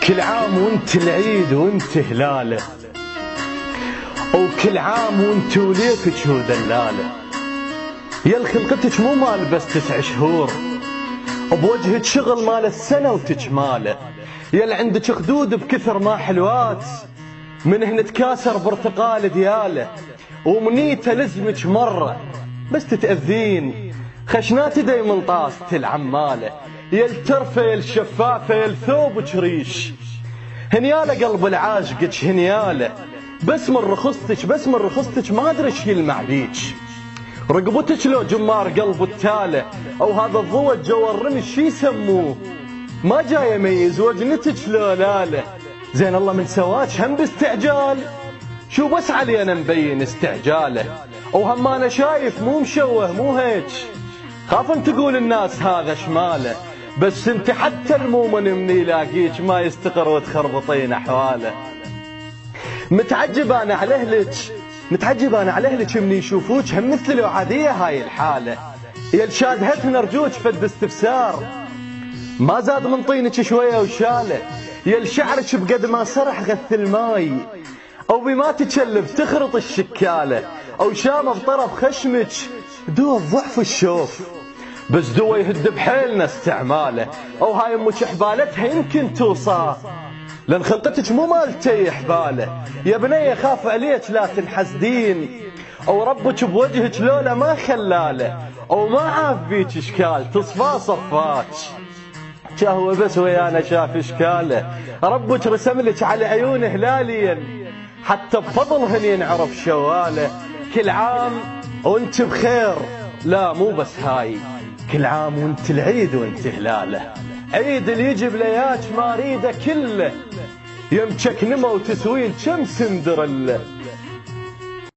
كل عام وانت العيد وانت هلاله، وكل عام وانت وليتك ودلاله. يا خلقتك مو مال بس 9 شهور، بوجهك شغل مال السنة وتجماله. يا عندك خدود بكثر ما حلوات، من هنا تكاسر برتقال دياله. ومنيته لزمك مرة بس تتأذين، خشنات دايما طاسة العمالة. يا الترفة يا الشفافة يا الثوبك ريش، هنياله قلب العاشقك هنياله. بس من رخصتك بس من رخصتك ما ادري ايش يلمع بيك. رقبتك لو جمار قلب التاله، او هذا الضوء جو الرمش شي يسموه. ما جاي اميز وجنتك لو لاله، زين الله من سواك هم باستعجال. شو بس علي انا مبين استعجاله، وهم انا شايف مو مشوه مو هيك. خاف ان تقول الناس هذا شماله، بس انت حتى المؤمن من يلاقيك ما يستقر وتخربطين احواله. متعجب انا على اهلك متعجب انا على اهلك من يشوفوك هم مثل لو عاديه هاي الحاله. يا الشادهتنا ارجوك فد استفسار، ما زاد من طينك شويه وشاله. يا الشعرك بقد ما سرح غث الماي، او بما تتشلف تخرط الشكاله. او شامه بطرف خشمك دو ضعف الشوف، بس دو يهد بحيلنا استعماله. او هاي امك حبالتها يمكن توصى، لان خلقتك مو مالتي حباله. يا بنيه خاف عليك لا تنحسدين، او ربك بوجهك لولا ما خلاله. او ما عاف بيك اشكال تصفى صفاك، هو بس ويانا شاف اشكاله. ربك رسم لك على عيون هلاليا، حتى بفضلهن ينعرف شواله. كل عام وانت بخير، لا مو بس هاي، كل عام وانت العيد وانت هلاله. عيد اللي يجي بلياك ما اريده كله، يمشك نما وتسويل كم سندرله.